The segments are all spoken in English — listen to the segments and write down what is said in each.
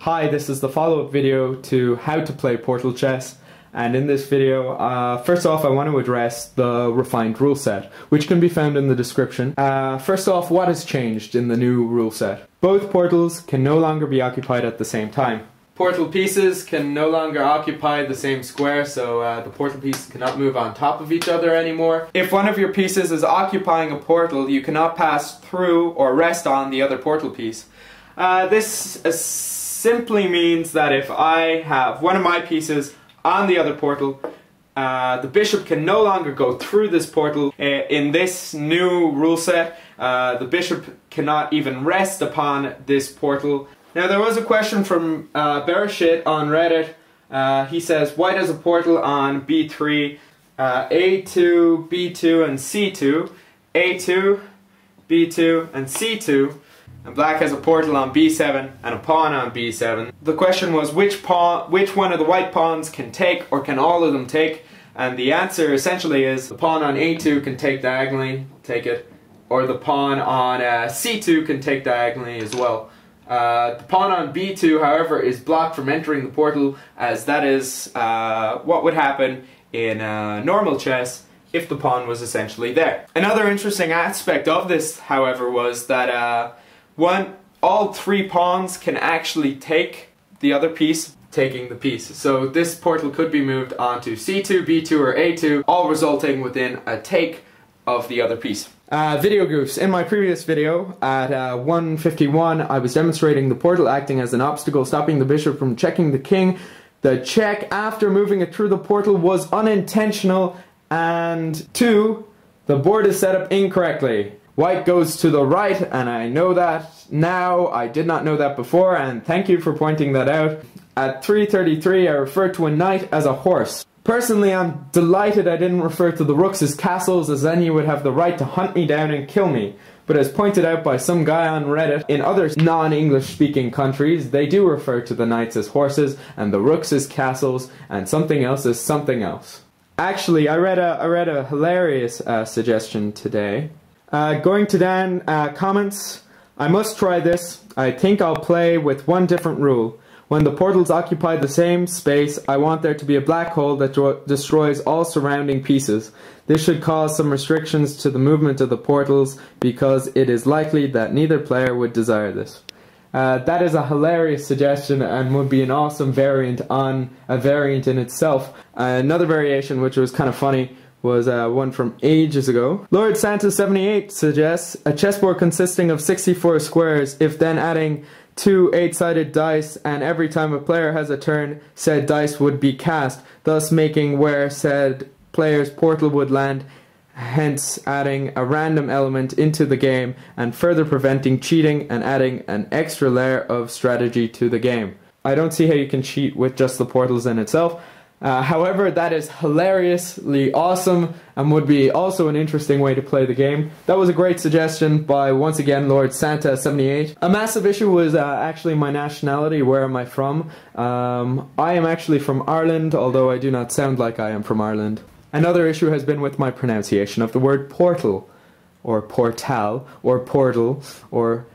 Hi, this is the follow-up video to how to play Portal Chess, and in this video, first off I want to address the refined rule set, which can be found in the description. First off, what has changed in the new rule set? Both portals can no longer be occupied at the same time. Portal pieces can no longer occupy the same square, so the portal pieces cannot move on top of each other anymore. If one of your pieces is occupying a portal, you cannot pass through or rest on the other portal piece. This simply means that if I have one of my pieces on the other portal, the bishop can no longer go through this portal. In this new rule set, the bishop cannot even rest upon this portal. Now there was a question from Bereshit on Reddit. He says, why does a portal on B3, A2, B2 and C2, A2, B2 and C2, and black has a portal on B7 and a pawn on B7. The question was which one of the white pawns can take, or can all of them take? And the answer essentially is the pawn on A2 can take diagonally, take it, or the pawn on C2 can take diagonally as well. The pawn on B2, however, is blocked from entering the portal, as that is what would happen in normal chess if the pawn was essentially there. Another interesting aspect of this, however, was that all three pawns can actually take the other piece, taking the piece. So this portal could be moved onto C2, B2 or A2, all resulting within a take of the other piece. Video goofs. In my previous video at 1:51, I was demonstrating the portal acting as an obstacle, stopping the bishop from checking the king. The check after moving it through the portal was unintentional, and 2, the board is set up incorrectly. White goes to the right, and I know that now. I did not know that before, and thank you for pointing that out. At 3:33, I referred to a knight as a horse. Personally, I'm delighted I didn't refer to the rooks as castles, as then you would have the right to hunt me down and kill me. But as pointed out by some guy on Reddit, in other non-English speaking countries, they do refer to the knights as horses, and the rooks as castles, and something else as something else. Actually, I read a hilarious suggestion today. Going to down comments, I must try this. I think I'll play with one different rule. When the portals occupy the same space, I want there to be a black hole that destroys all surrounding pieces. This should cause some restrictions to the movement of the portals, because it is likely that neither player would desire this. That is a hilarious suggestion and would be an awesome variant on a variant in itself. Another variation, which was kind of funny, was one from ages ago. Lord Santa78 suggests a chessboard consisting of 64 squares, if then adding 2 8-sided dice, and every time a player has a turn, said dice would be cast, thus making where said player's portal would land, hence adding a random element into the game and further preventing cheating and adding an extra layer of strategy to the game. I don't see how you can cheat with just the portals in itself. However, that is hilariously awesome and would be also an interesting way to play the game. That was a great suggestion by, once again, Lord Santa78. A massive issue was actually my nationality. Where am I from? I am actually from Ireland, although I do not sound like I am from Ireland. Another issue has been with my pronunciation of the word portal, or portal, or portal, or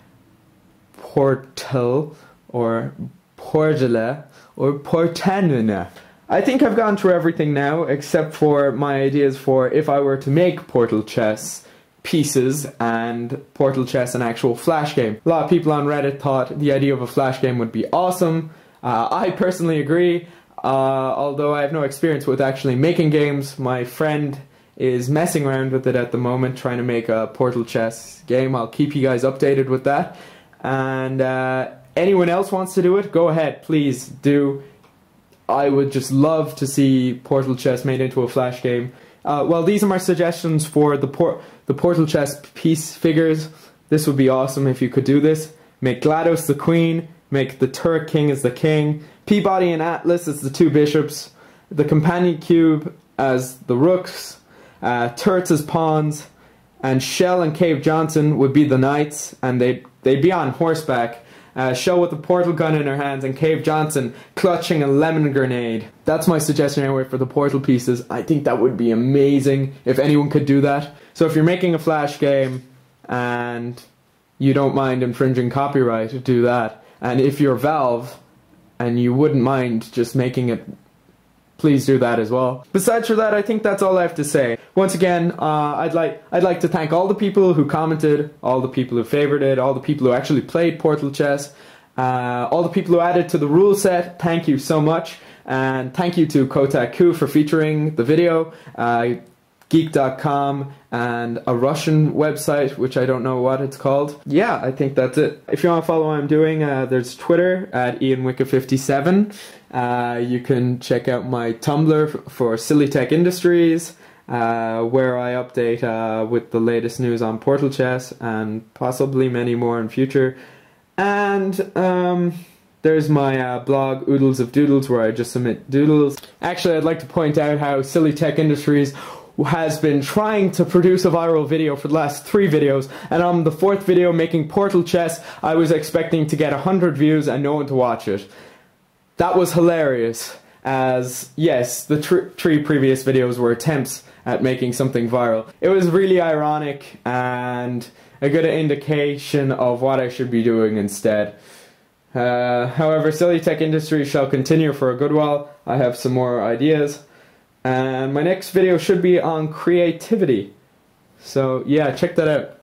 portal, or portala, or portanuna. I think I've gone through everything now, except for my ideas for if I were to make Portal Chess pieces and Portal Chess an actual flash game. A lot of people on Reddit thought the idea of a flash game would be awesome. I personally agree, although I have no experience with actually making games. My friend is messing around with it at the moment, trying to make a Portal Chess game. I'll keep you guys updated with that. And anyone else wants to do it, go ahead, please do. I would just love to see Portal Chess made into a flash game. Well, these are my suggestions for the Portal Chess piece figures. This would be awesome if you could do this. Make GLaDOS the queen, make the Turk king as the king, Peabody and Atlas as the 2 bishops, the companion cube as the rooks, turrets as pawns, and Shell and Cave Johnson would be the knights, and they'd be on horseback. Shell with the portal gun in her hands, and Cave Johnson clutching a lemon grenade. That's my suggestion anyway for the portal pieces. I think that would be amazing if anyone could do that. So if you're making a flash game and you don't mind infringing copyright, do that. And if you're Valve, and you wouldn't mind just making it, please do that as well. Besides for that, I think that's all I have to say. Once again, I'd like to thank all the people who commented, all the people who favored it, all the people who actually played Portal Chess, all the people who added to the rule set. Thank you so much, and thank you to Kotaku for featuring the video, Geek.com, and a Russian website, which I don't know what it's called. Yeah, I think that's it. If you want to follow what I'm doing, there's Twitter at IanWicca57. You can check out my Tumblr for Silly Tech Industries, where I update with the latest news on Portal Chess, and possibly many more in future. And there's my blog, Oodles of Doodles, where I just submit doodles. Actually, I'd like to point out how Silly Tech Industries has been trying to produce a viral video for the last 3 videos, and on the 4th video, making Portal Chess, I was expecting to get 100 views and no one to watch it. That was hilarious, as yes, the 3 previous videos were attempts at making something viral. It was really ironic and a good indication of what I should be doing instead. However, Silly Tech Industries shall continue for a good while. I have some more ideas. And my next video should be on creativity. So yeah, check that out.